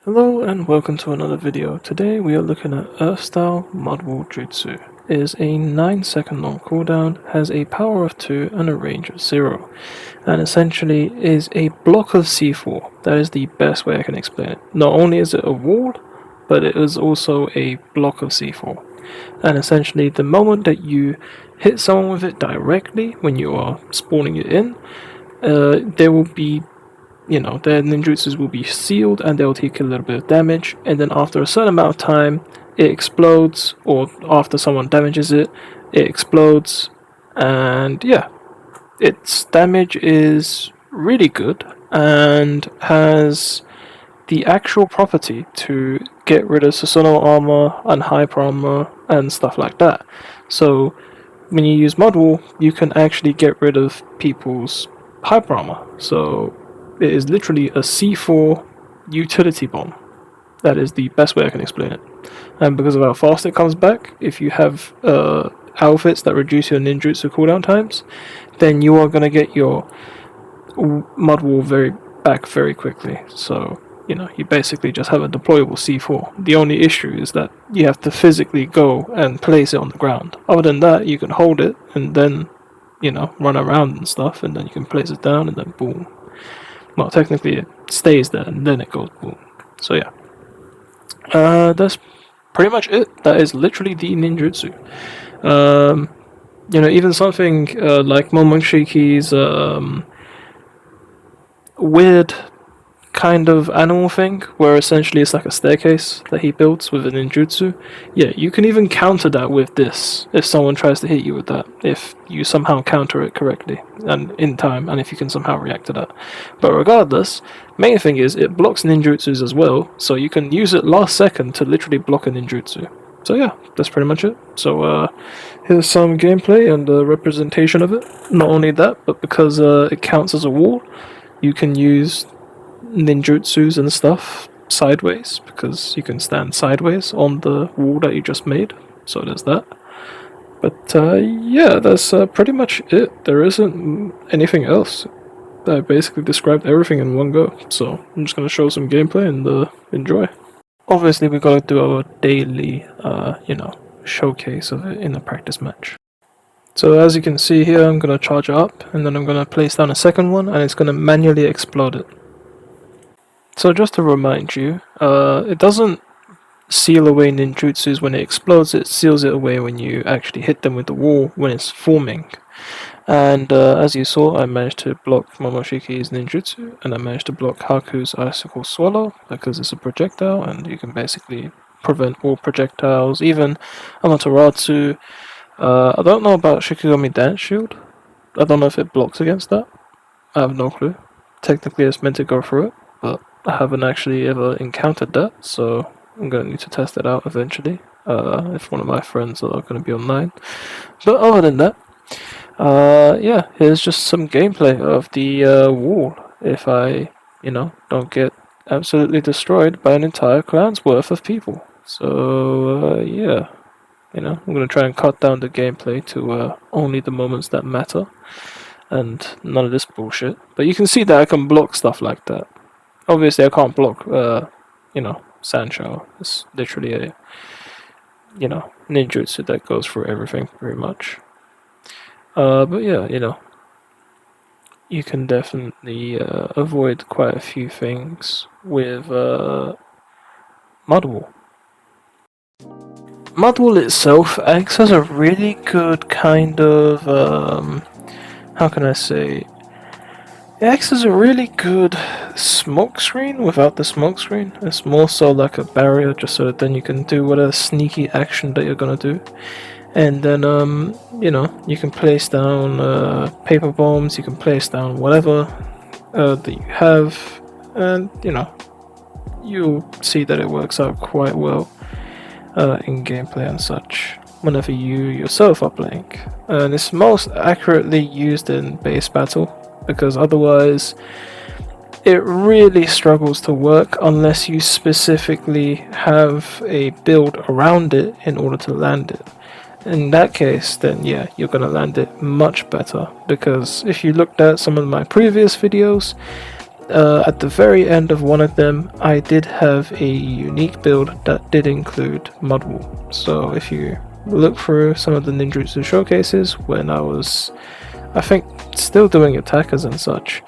Hello and welcome to another video. Today we are looking at Earth Style Mud Wall Jutsu. It is a 9-second long cooldown, has a power of 2 and a range of 0, and essentially is a block of C4. That is the best way I can explain it. Not only is it a wall, but it is also a block of C4. And essentially the moment that you hit someone with it directly when you are spawning it in, there will be their ninjutsus will be sealed and they'll take a little bit of damage, and then after a certain amount of time, it explodes, or after someone damages it, it explodes, and yeah, its damage is really good and has the actual property to get rid of Susanoo armor and hyper armor and stuff like that. So when you use Mud Wall, you can actually get rid of people's hyper armor. So it is literally a C4 utility bomb. That is the best way I can explain it. And because of how fast it comes back, if you have outfits that reduce your ninjutsu cooldown times, then you are going to get your Mud Wall back very quickly. So, you basically just have a deployable C4. The only issue is that you have to physically go and place it on the ground. Other than that, you can hold it and then, run around and stuff, and then you can place it down and then boom. Well, technically it stays there and then it goes boom. So yeah. That's pretty much it. That is literally the ninjutsu. Even something like Momoshiki's weird kind of animal thing, where essentially it's like a staircase that he builds with a ninjutsu. Yeah, you can even counter that with this if someone tries to hit you with that, if you somehow counter it correctly and in time, and if you can somehow react to that. But regardless, main thing is it blocks ninjutsus as well, so you can use it last second to literally block a ninjutsu. So yeah, that's pretty much it. So here's some gameplay and a representation of it. Not only that, but because it counts as a wall, you can use ninjutsus and stuff sideways, because you can stand sideways on the wall that you just made. So there's that. But yeah, that's pretty much it. There isn't anything else. I basically described everything in one go. So I'm just gonna show some gameplay and enjoy. Obviously, we gotta do our daily, showcase of it in a practice match. So as you can see here, I'm gonna charge it up, and then I'm gonna place down a second one, and it's gonna manually explode it. So just to remind you, it doesn't seal away ninjutsus when it explodes, it seals it away when you actually hit them with the wall when it's forming. And as you saw, I managed to block Momoshiki's ninjutsu, and I managed to block Haku's icicle swallow, because it's a projectile, and you can basically prevent all projectiles, even Amaterasu. I don't know about Shikigami Dance Shield. I don't know if it blocks against that. I have no clue. Technically it's meant to go through it, but I haven't actually ever encountered that, so I'm going to need to test it out eventually, if one of my friends are going to be online. But other than that, yeah, here's just some gameplay of the wall, if I, don't get absolutely destroyed by an entire clan's worth of people. So, yeah, I'm going to try and cut down the gameplay to only the moments that matter, and none of this bullshit. But you can see that I can block stuff like that. Obviously, I can't block, sand shower. It's literally a, ninjutsu that goes through everything, pretty much. But yeah, you can definitely avoid quite a few things with Mud Wall. Mud Wall itself acts as a really good kind of, how can I say, it acts as a really good smoke screen without the smoke screen. It's more so like a barrier, just so that then you can do whatever sneaky action that you're gonna do. And then, you can place down paper bombs, you can place down whatever that you have, and, you'll see that it works out quite well in gameplay and such, whenever you yourself are playing. And it's most accurately used in base battle, because otherwise it really struggles to work unless you specifically have a build around it in order to land it. In that case, then yeah, you're gonna land it much better, because if you looked at some of my previous videos, at the very end of one of them, I did have a unique build that did include mud wall. So if you look through some of the ninjutsu showcases when I was, I think, still doing attackers and such,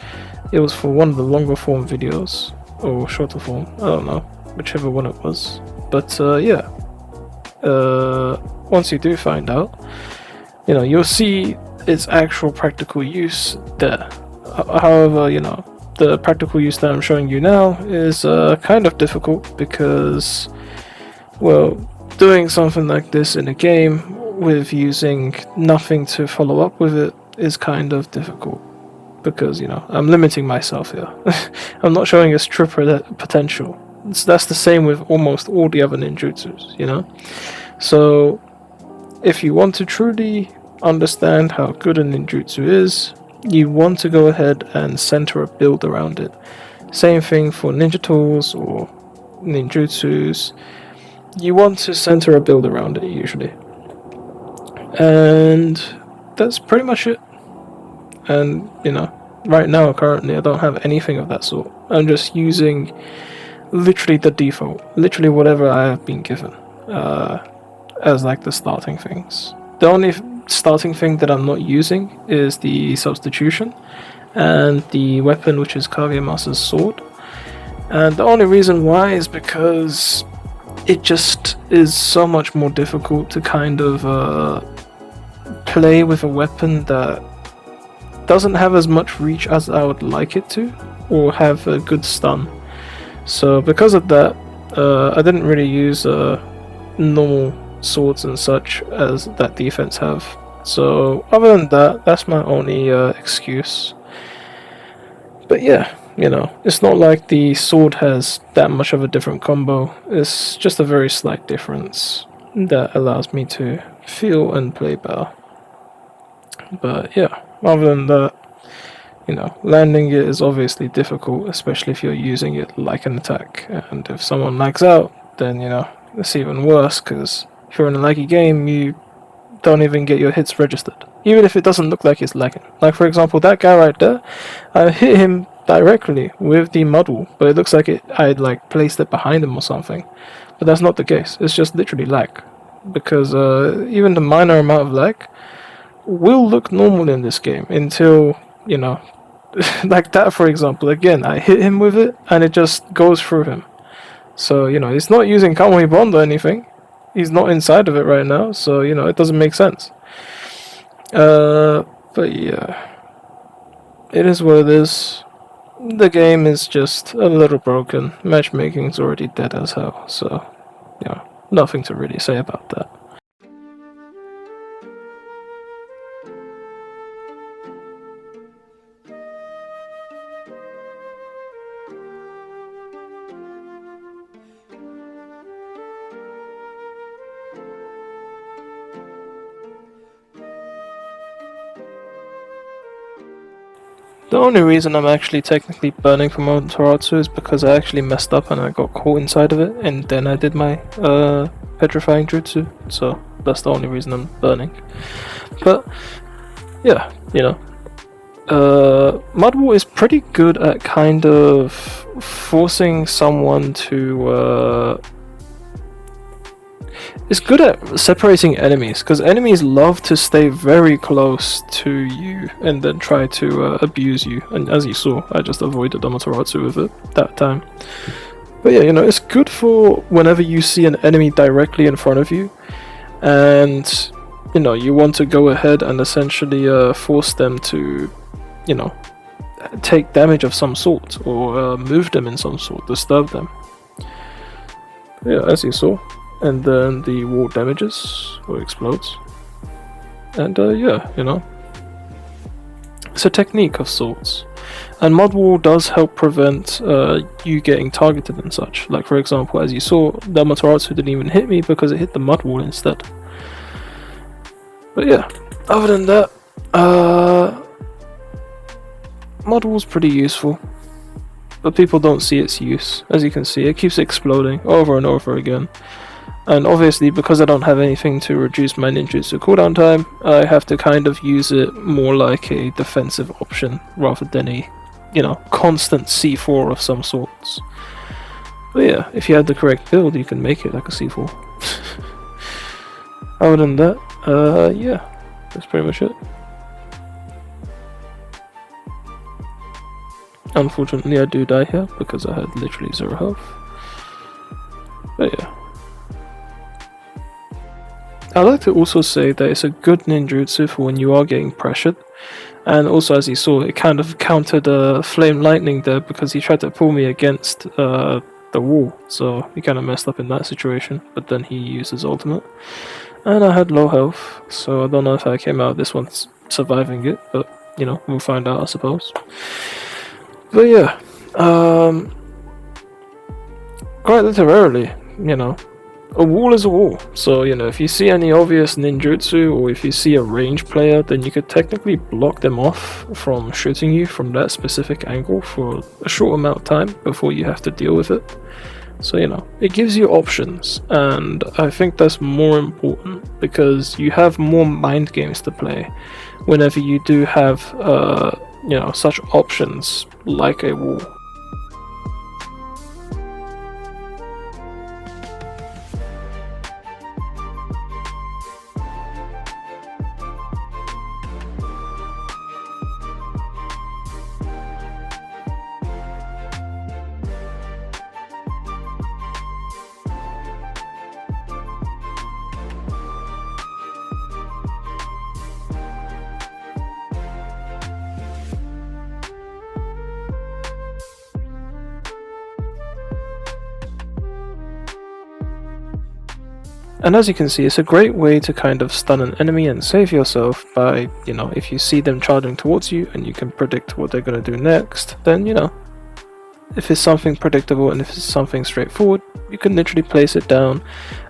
it was for one of the longer form videos, or shorter form, I don't know, whichever one it was. But yeah, once you do find out, you'll see its actual practical use there. However, the practical use that I'm showing you now is kind of difficult because, well, doing something like this in a game with using nothing to follow up with it is kind of difficult because, I'm limiting myself here. I'm not showing its true potential. That's the same with almost all the other ninjutsus, So, if you want to truly understand how good a ninjutsu is, you want to go ahead and center a build around it. Same thing for ninja tools or ninjutsus. You want to center a build around it usually. And that's pretty much it. And, right now, currently, I don't have anything of that sort. I'm just using literally the default, literally whatever I have been given, as like the starting things. The only starting thing that I'm not using is the substitution and the weapon, which is Kagemasa's sword. And the only reason why is because it just is so much more difficult to kind of play with a weapon that doesn't have as much reach as I would like it to, or have a good stun. So because of that, I didn't really use normal swords and such as that defense have. So other than that, that's my only excuse. But yeah, it's not like the sword has that much of a different combo. It's just a very slight difference that allows me to feel and play better. But yeah, other than that, landing it is obviously difficult, especially if you're using it like an attack. And if someone lags out, then, it's even worse, because if you're in a laggy game, you don't even get your hits registered, even if it doesn't look like it's lagging. Like, for example, that guy right there, I hit him directly with the mud wall, but it looks like I'd placed it behind him or something. But that's not the case. It's just literally lag, because even the minor amount of lag will look normal in this game until, like that, for example. Again, I hit him with it and it just goes through him. So, he's not using Kamui Bond or anything. He's not inside of it right now, so, it doesn't make sense. But yeah, it is what it is. The game is just a little broken. Matchmaking's already dead as hell, so, nothing to really say about that. The only reason I'm actually technically burning from Amaterasu is because I actually messed up and I got caught inside of it, and then I did my petrifying jutsu, so that's the only reason I'm burning. But yeah, Mud Wall is pretty good at kind of forcing someone to it's good at separating enemies, because enemies love to stay very close to you and then try to abuse you. And as you saw, I just avoided Amaterasu with it that time. But yeah, it's good for whenever you see an enemy directly in front of you, and you want to go ahead and essentially force them to, take damage of some sort, or move them in some sort, disturb them. Yeah, as you saw. And then the wall damages or explodes. And yeah, it's a technique of sorts. And Mud Wall does help prevent you getting targeted and such. Like, for example, as you saw, the Amaterasu didn't even hit me because it hit the Mud Wall instead. But yeah, other than that, Mud Wall's pretty useful. But people don't see its use. As you can see, it keeps exploding over and over again. And obviously, because I don't have anything to reduce my ninjutsu cooldown time, I have to kind of use it more like a defensive option rather than a constant C4 of some sorts. But yeah, if you had the correct build, you can make it like a C4. Other than that, yeah, that's pretty much it. Unfortunately, I do die here because I had literally 0 health. But yeah. I'd like to also say that it's a good ninjutsu for when you are getting pressured. And also, as you saw, it kind of countered Flame Lightning there because he tried to pull me against the wall. So he kind of messed up in that situation. But then he used his ultimate. And I had low health, so I don't know if I came out of this one surviving it. But, we'll find out, I suppose. But yeah, quite literally, a wall is a wall. So, if you see any obvious ninjutsu or if you see a range player, then you could technically block them off from shooting you from that specific angle for a short amount of time before you have to deal with it. So, it gives you options, and I think that's more important because you have more mind games to play whenever you do have, such options like a wall. And as you can see, it's a great way to kind of stun an enemy and save yourself by, if you see them charging towards you and you can predict what they're going to do next, then, if it's something predictable and if it's something straightforward, you can literally place it down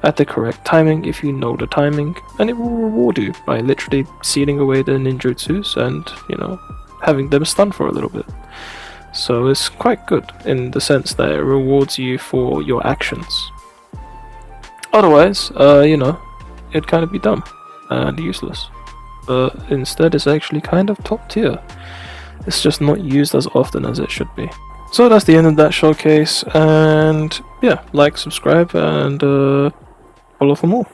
at the correct timing if you know the timing, and it will reward you by literally sealing away the ninjutsus and, having them stun for a little bit. So it's quite good in the sense that it rewards you for your actions. Otherwise, it'd kind of be dumb and useless. But instead, it's actually kind of top tier. It's just not used as often as it should be. So that's the end of that showcase, and yeah, like, subscribe, and follow for more.